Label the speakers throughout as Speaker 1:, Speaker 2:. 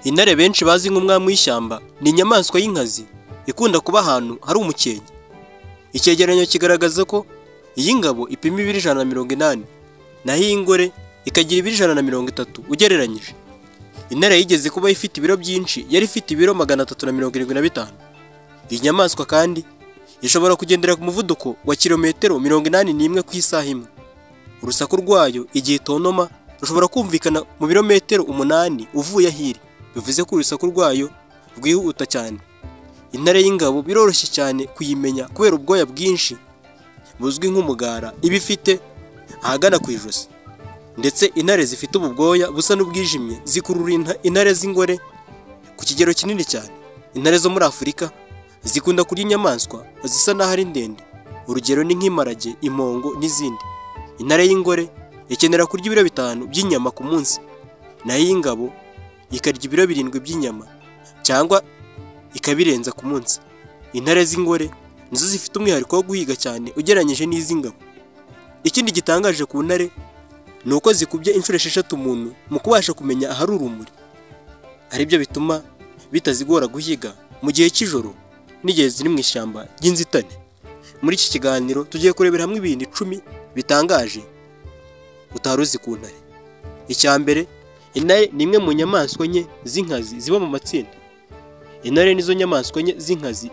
Speaker 1: Intare benshi bazi nk'umwami w'ishyamba ni inyamaswa y'inkazi ikunda kuba ahantu hari umukenke. Icyegeranyo kigaragaza ko iyi ngabo ipima ibiro 180, naho iyi ngore ikagira ibiro 130 ugereranyije. Intare yigeze kuba ifite ibiro byinshi, yari ifite ibiro 375. Iyi nyamaswa kandi ishobora kugendera ku muvuduko wa kilometero 81 ku isaha imwe. Urusaku rwayo igihe itonoma rushobora kumvikana mu birometero 8 uvuye ahiri, bivuze ko urusaku rwayo rwihuta cyane. Intare y'ingabo biroroshye cyane kuyimenya kubera ubwoya bwinshi buzwi nk'umugara iba ifite ahagana ku ijosi, ndetse intare zifite ubu bwoya busa n'ubwijimye zikurura intare z'ingore ku kigero kinini cyane. Intare zo muri Afurika zikunda kurya inyamaswa zisa n'aho ari ndende, urugero ni nk'imparage, impongo n'izindi. Intare y'ingore ikenera kurya ibiro 5 by'inyama ku munsi, naho y'ingabo ikarya ibiro 7 by'inyama cyangwa ikabirenza ku munsi. Intare z'ingore nizo zifite umwihariko wo guhiga cyane ugereranyije n'iz'ingabo. Ikindi gitangaje ku ntare ni uko zikubye inshuro 6 umuntu mu kubasha kumenya ahari urumuri, aribyo bituma bitazigora guhiga mu gihe cy'ijoro n'igihe ziri mu ishyamba ry'inzitane. Muri iki kiganiro tugiye kurebera hamwe ibintu 10 bitangaje utaruzi ku ntare. Icya mbere, intare ni imwe mu nyamaswa nke z'inkazi ziba mu matsinda. Intare nizo nyamaswa nke z'inkazi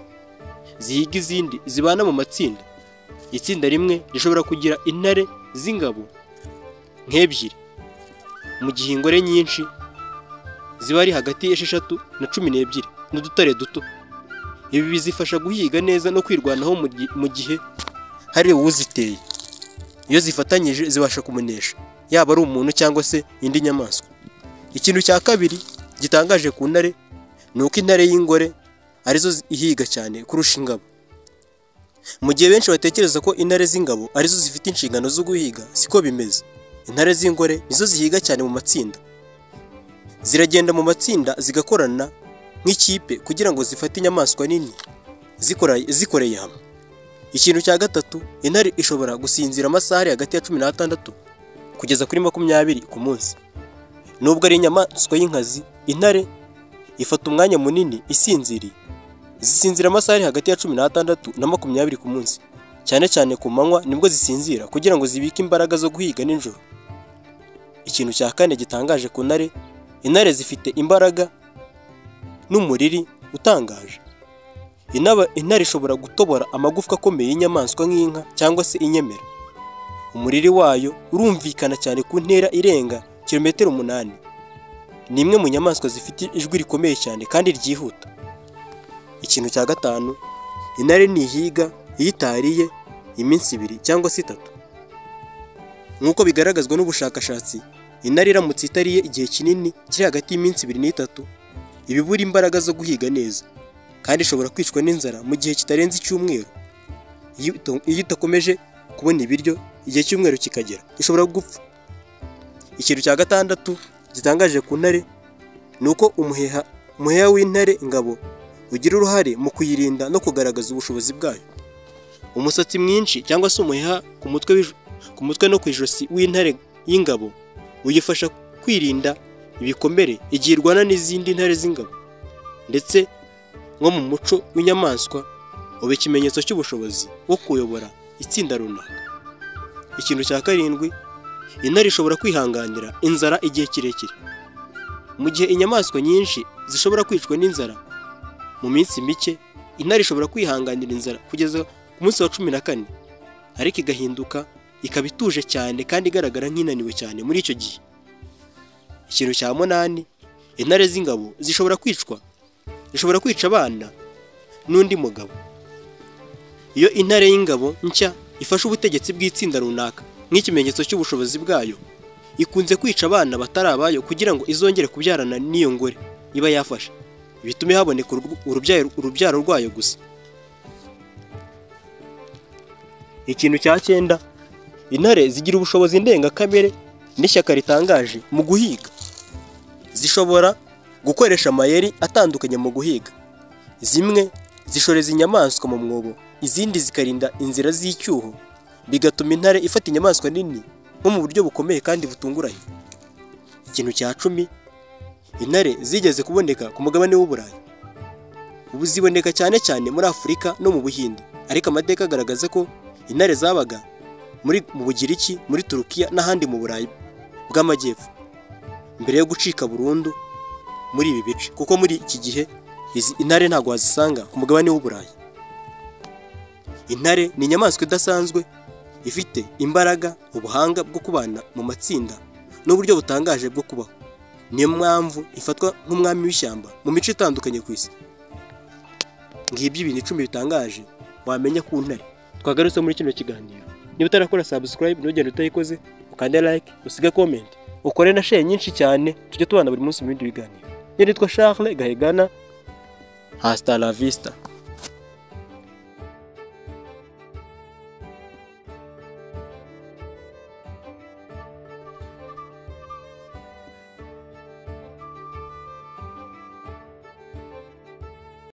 Speaker 1: zihiga izindi zibana mu matsinda. Itsinda rimwe rishobora kugira intare z'ingabo nk'ebyiri, mu gihe ingore nyinshi ziba ari hagati ya 6 na 12 n'udutare duto. Ibi bizifasha guhiga neza no kwirwanaho mu gihe hari uwuziteye. Iyo zifatanyije zibasha kumunesha, yaba ari umuntu cyangwa se indi nyamaswa. Ikintu cya kabiri gitangaje ku ntare ni uko intare y'ingore arizo ihiga cyane kurusha ingabo. Mu gihe benshi batekereza ko intare z'ingabo arizo zifite inshingano zo guhiga, siko bimeze. Intare z'ingore nizo zihiga cyane mu matsinda. Ziragenda mu matsinda zigakorana nk'ikipe kugira ngo zifate inyamaswa nini zikoreye hamwe. Ikintu cya gatatu, intare ishobora gusinzira amasaha ari hagati ya 16 kugeza kuri 20 ku munsi. Nubwo ari inyamaswa y'inkazi, intare ifata umwanya munini isinziriye. Zisinzira amasaha ari hagati ya 16 na 20 ku munsi. Cyane cyane ku manywa nibwo zisinzira kugira ngo zibike imbaraga zo guhiga nijoro. Ikintu cya kane gitangaje ku ntare, intare zifite imbaraga n'umuriri utangaje. Intare ishobora gutobora amagufwa akomeye y'inyamaswa nk'inka cyangwa se inyemera. Umuriri wayo urumvikana cyane ku ntera irenga kilometero 8. Ni imwe mu nyamaswa zifite ijwi rikomeye cyane kandi ryihuta. Ikintu cya gatanu, intare ntihiga iyo itariye iminsi 2 cyangwa se 3. Nk'uko bigaragazwa n'ubushakashatsi, intare iramutse itariye igihe kinini kiri hagati y'iminsi 2 n'3, ibibura imbaraga zo guhiga neza, kandi ishobora kwicwa n'inzara mu gihe kitarenze icyumweru. Iyo itakomeje kubona ibiryo igihe cy'umweru kikagera, ishobora gupfa. Ikintu cya gatandatu gitangaje ku ntare ni uko umuheha w'intare ngabo ugira uruhare mu kuyirinda no kugaragaza ubushobozi bwayo. Umusatsi mwinshi cyangwa se umuheha ku mutwe no ku ijosi w'intare y'ingabo uyifasha kwirinda ibikomere igihe irwana n'izindi ntare z'ingabo, ndetse nko mu muco w'inyamaswa uba ikimenyetso cy'ubushobozi bwo kuyobora itsinda runaka. Ikintu cya karindwi, intare ishobora kwihanganira inzara igihe kirekire. Mu gihe inyamaswa nyinshi zishobora kwicwa n'inzara mu minsi mike, intare ishobora kwihanganira inzara kugeza ku munsi wa 14, ariko igahinduka ikaba ituje cyane kandi igaragara nk'inaniwe cyane muri icyo gihe. Ikintu cya 8, intare z'ingabo zishobora kwica abana n'undi mugabo. Iyo intare y'ingabo nshya ifashe ubutegetsi bw'itsinda runaka nk'ikimenyetso cy'ubushobozi bwayo, ikunze kwica abana batari abayo kugira ngo izongere kubyarana n'iyo ngore iba yafashe, bitume haboneka urubyaro rwayo gusa. Ikintu cya 9, intare zigira ubushobozi ndengakamere n'ishyaka ritangaje mu guhiga. Zishobora gukoresha amayeri atandukanye mu guhiga. Zimwe zishoreza inyamaswa mu mwobo, izindi zikarinda inzira z'icyuho, bigatuma intare ifata inyamaswa nini nko mu buryo bukomeye kandi butunguranye. Ikintu cya 10, Intare zigeze kuboneka ku mugabane w'Uburayi. Ubu ziboneka cyane cyane muri Afurika no mu Buhinde, ariko amateka agaragaza ko intare zabaga mu Bugiriki, muri Turukiya n'ahandi mu Burayi bw'Amajyepfo mbere yo gucika burundu muri ibi bice, kuko muri iki gihe izi intare ntabwo wazisanga ku mugabane w'Uburayi. Intare ni inyamaswa idasanzwe ifite imbaraga, ubuhanga bwo kubana mu matsinda n'uburyo butangaje bwo kubaho. Niyo mpamvu ifatwa nk'umwami w'ishyamba mu mico itandukanye ku isi. Ngibyo ibintu 10 bitangaje wamenya ku ntare twagarutse muri kino kiganiro. Niba utarakora subscribe ntugende utayikoze, ukande like, usige comment, ukore na share nyinshi cyane, tujye tubana buri munsi mu bindi biganiro. Nitwa Charles Gahegana. Hasta la vista.